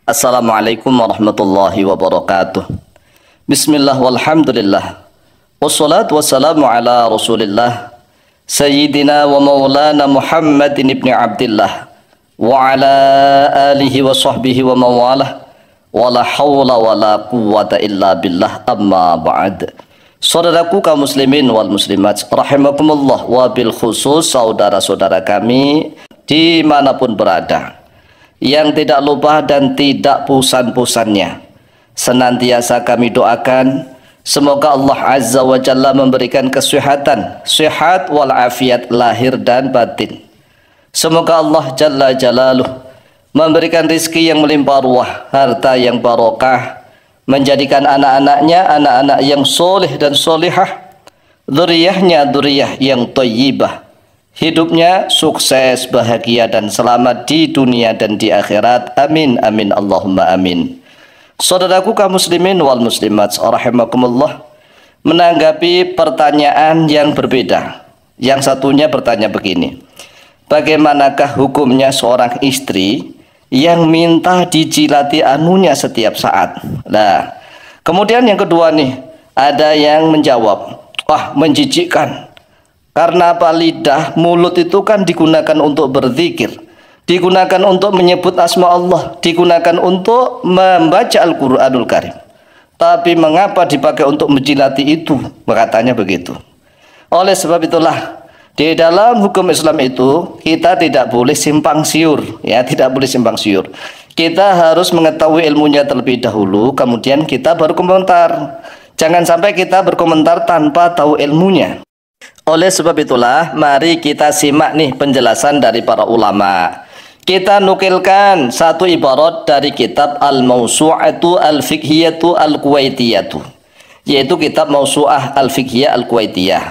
Assalamualaikum warahmatullahi wabarakatuh. Bismillah walhamdulillah. Wassalatu wassalamu ala rasulillah Sayyidina wa maulana Muhammadin ibn Abdillah wa ala alihi wa sahbihi wa mawalah wa la hawla wa la quwwata illa billah amma ba'd. Saudaraku kaum muslimin wal muslimat rahimakumullah, wa bil khusus saudara-saudara kami dimanapun berada, yang tidak lupa dan tidak pusan-pusannya senantiasa kami doakan semoga Allah Azza wa Jalla memberikan kesehatan, sehat walafiat lahir dan batin. Semoga Allah Jalla Jalaluh memberikan rizki yang melimpah ruah, harta yang barokah, menjadikan anak-anaknya anak-anak yang soleh dan solihah, dzurriyyahnya dzurriyyah yang thayyibah, hidupnya sukses, bahagia dan selamat di dunia dan di akhirat. Amin amin Allahumma amin. Saudaraku kaum muslimin wal muslimat rahimakumullah, menanggapi pertanyaan yang berbeda. Yang satunya bertanya begini, bagaimanakah hukumnya seorang istri yang minta dijilati anunya setiap saat? Nah, kemudian yang kedua nih, ada yang menjawab, wah menjijikkan. Karena apa? Lidah, mulut itu kan digunakan untuk berzikir, digunakan untuk menyebut asma Allah, digunakan untuk membaca Al-Quranul Karim. Tapi mengapa dipakai untuk menjilati itu? Katanya begitu. Oleh sebab itulah, di dalam hukum Islam itu kita tidak boleh simpang siur, ya, tidak boleh simpang siur. Kita harus mengetahui ilmunya terlebih dahulu, kemudian kita baru komentar. Jangan sampai kita berkomentar tanpa tahu ilmunya. Oleh sebab itulah, mari kita simak nih penjelasan dari para ulama. Kita nukilkan satu ibarat dari kitab Al-Mawsu'atu Al-Fiqhiyatu Al-Kuwaitiyatu, yaitu kitab Mawsu'ah Al-Fiqhiyah Al-Kuwaitiyah.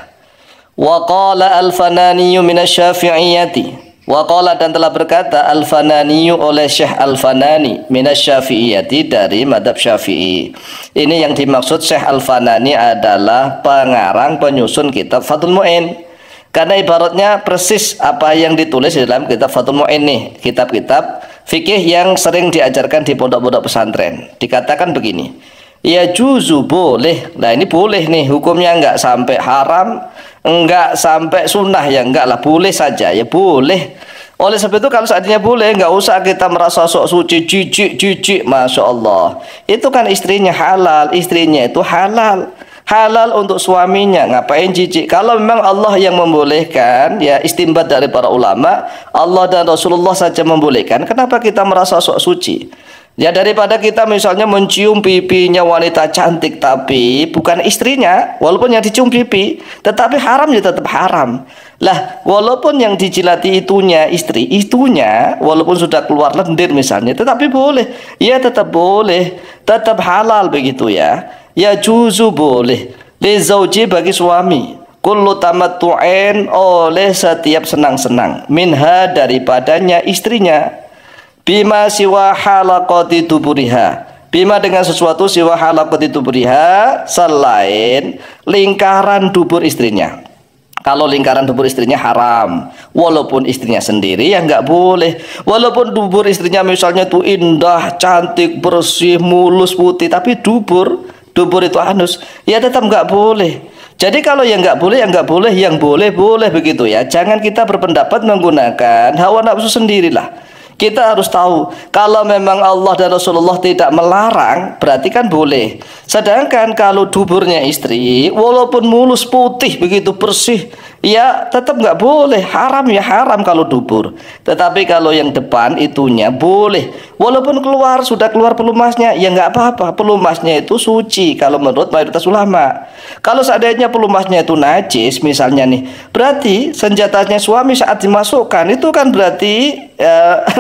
Wa qala Al-Fananiyu minasyafi'iyati, wa qala dan telah berkata Al-Fananiyu oleh Syekh Al-Fanani minasyafi'iyati, dari madhab Syafi'i. Ini yang dimaksud Syekh Al-Fanani adalah pengarang penyusun kitab Fathul Mu'in. Karena ibaratnya persis apa yang ditulis di dalam kitab Fathul Mu'in nih, kitab-kitab fikih yang sering diajarkan di pondok-pondok pesantren. Dikatakan begini, ya juzu, boleh. Nah ini boleh nih, hukumnya enggak sampai haram, enggak sampai sunnah, ya enggak lah, boleh saja, ya boleh. Oleh sebab itu kalau seandainya boleh, enggak usah kita merasa sok suci, jijik, Masya Allah. Itu kan istrinya halal, istrinya itu halal. Halal untuk suaminya, ngapain jijik? Kalau memang Allah yang membolehkan, ya istimbat dari para ulama, Allah dan Rasulullah saja membolehkan, kenapa kita merasa sok suci? Ya daripada kita misalnya mencium pipinya wanita cantik tapi bukan istrinya, walaupun yang dicium pipi, tetapi haram ya tetap haram. Lah, walaupun yang dijilati itunya istri, itunya walaupun sudah keluar lendir misalnya, tetapi boleh. Ya tetap boleh, tetap halal begitu ya. Ya juzu, boleh. Li zauji, bagi suami. Kullu tamattu'in, oleh setiap senang-senang. Minha, daripadanya istrinya. Bima siwa halaqati duburiha, bima dengan sesuatu siwa halaqati duburiha, selain lingkaran dubur istrinya. Kalau lingkaran dubur istrinya haram, walaupun istrinya sendiri ya nggak boleh. Walaupun dubur istrinya misalnya tuh indah, cantik, bersih, mulus, putih, tapi dubur itu anus, ya tetap nggak boleh. Jadi kalau yang nggak boleh, yang nggak boleh, yang boleh boleh, begitu ya. Jangan kita berpendapat menggunakan hawa nafsu sendirilah. Kita harus tahu, kalau memang Allah dan Rasulullah tidak melarang, berarti kan boleh. Sedangkan kalau duburnya istri, walaupun mulus, putih, begitu bersih, ya tetap nggak boleh, haram ya haram kalau dubur. Tetapi kalau yang depan itunya boleh, walaupun sudah keluar pelumasnya, ya nggak apa-apa. Pelumasnya itu suci kalau menurut mayoritas ulama. Kalau seandainya pelumasnya itu najis misalnya nih, berarti senjatanya suami saat dimasukkan itu kan berarti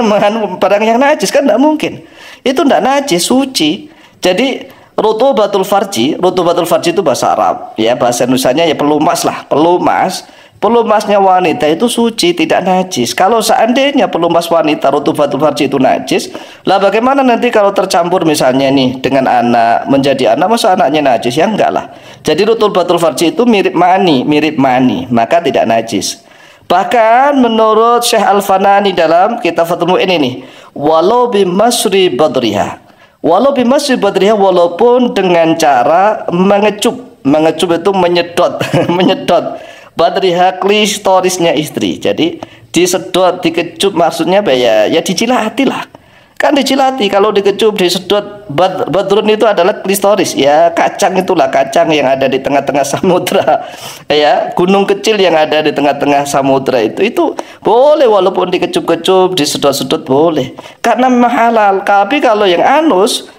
mengandung barang yang najis, kan tidak mungkin. Itu tidak najis, suci. Jadi rutubatul farji itu bahasa Arab, ya bahasa Indonesianya ya pelumas lah, pelumasnya wanita itu suci, tidak najis. Kalau seandainya pelumas wanita rutubatul farji itu najis, lah bagaimana nanti kalau tercampur misalnya nih dengan anak, menjadi anak, masa anaknya najis? Ya enggak lah. Jadi rutubatul farji itu mirip mani, maka tidak najis. Bahkan menurut Syekh Al-Fanani dalam kitab Fathul Mu'in ini, walau bimasri badriha. Walau bimasri badriha, walaupun dengan cara mengecup. Mengecup itu menyedot, menyedot badriha, klistorisnya istri. Jadi disedot, dikecup, maksudnya apa ya? Ya dicilati lah. Kan dicilati, kalau dikecup, disedot. Badrun itu adalah klistoris, ya kacang itulah, kacang yang ada di tengah-tengah samudra, ya gunung kecil yang ada di tengah-tengah samudra itu boleh, walaupun dikecup-kecup, disedot-sedot boleh, karena memang halal. Tapi kalau yang anus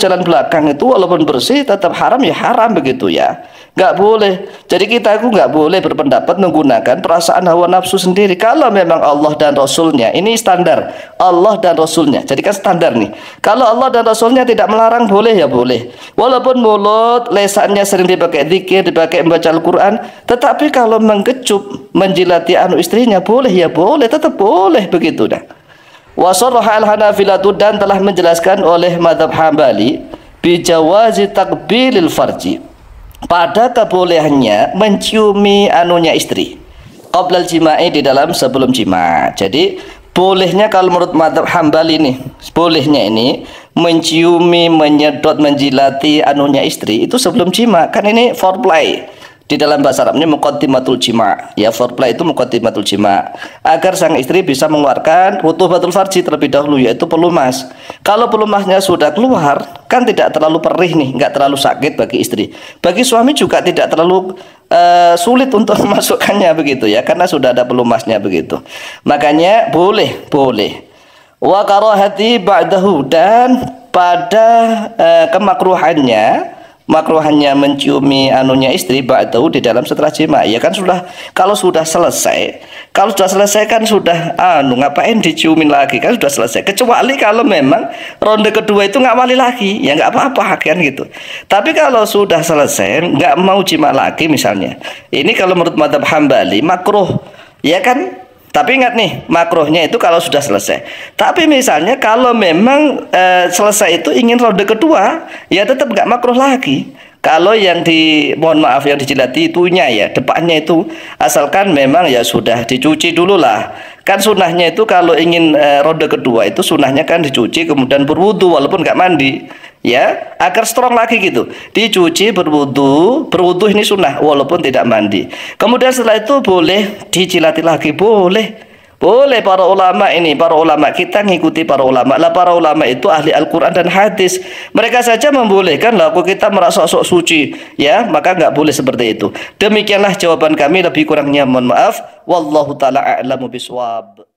jalan belakang itu walaupun bersih tetap haram, ya haram begitu ya, nggak boleh. Jadi kita nggak boleh berpendapat menggunakan perasaan hawa nafsu sendiri. Kalau memang Allah dan Rasulnya, ini standar Allah dan Rasulnya, jadi kan standar nih. Kalau Allah dan Rasulnya tidak melarang, boleh ya boleh. Walaupun mulut lesannya sering dipakai zikir, dipakai membaca Al-Quran, tetapi kalau mengecup, menjilati anu istrinya, boleh ya boleh, tetap boleh begitu dah. Wasarraha al-Hanafilatu, dan telah menjelaskan oleh mazhab Hambali bijawazi takbilil farji, pada kebolehannya menciumi anunya istri qablal jima'i, di dalam sebelum jima. Jadi bolehnya kalau menurut mazhab Hambali nih, bolehnya ini menciumi, menyedot, menjilati anunya istri itu sebelum jima. Kan ini foreplay. Di dalam bahasa Arabnya muqaddimatul jima'. Ya, foreplay itu muqaddimatul jima'. Agar sang istri bisa mengeluarkan rutubatul farji terlebih dahulu, yaitu pelumas. Kalau pelumasnya sudah keluar, kan tidak terlalu perih nih, nggak terlalu sakit bagi istri. Bagi suami juga tidak terlalu sulit untuk memasukkannya begitu ya, karena sudah ada pelumasnya begitu. Makanya boleh, boleh. Wa karahati ba'dahu, dan pada kemakruhannya, makruhannya menciumi anunya istri ba'dahu, di dalam setelah jima. Ya kan sudah, kalau sudah selesai, kan sudah ngapain diciumin lagi, kan sudah selesai. Kecuali kalau memang ronde kedua itu ngawali lagi, ya nggak apa-apa kan gitu. Tapi kalau sudah selesai nggak mau jima lagi misalnya, ini kalau menurut mazhab Hambali makruh, ya kan. Tapi ingat nih, makruhnya itu kalau sudah selesai. Tapi misalnya kalau memang selesai itu ingin ronde kedua, ya tetap nggak makruh lagi. Kalau yang mohon maaf, yang dijilati itunya ya, depannya itu, asalkan memang ya sudah dicuci dulu lah. Kan sunahnya itu kalau ingin ronde kedua itu sunahnya kan dicuci kemudian berwudu walaupun nggak mandi, ya agar strong lagi gitu. Dicuci, berwudu ini sunnah walaupun tidak mandi. Kemudian setelah itu boleh dijilati lagi, boleh. Boleh. Para ulama ini, para ulama, kita ngikuti para ulama lah. Para ulama itu ahli Al-Quran dan hadis. Mereka saja membolehkan, lalu kita merasa sok suci, ya maka nggak boleh seperti itu. Demikianlah jawaban kami, lebih kurangnya mohon maaf. Wallahu ta'ala a'lamu biswab.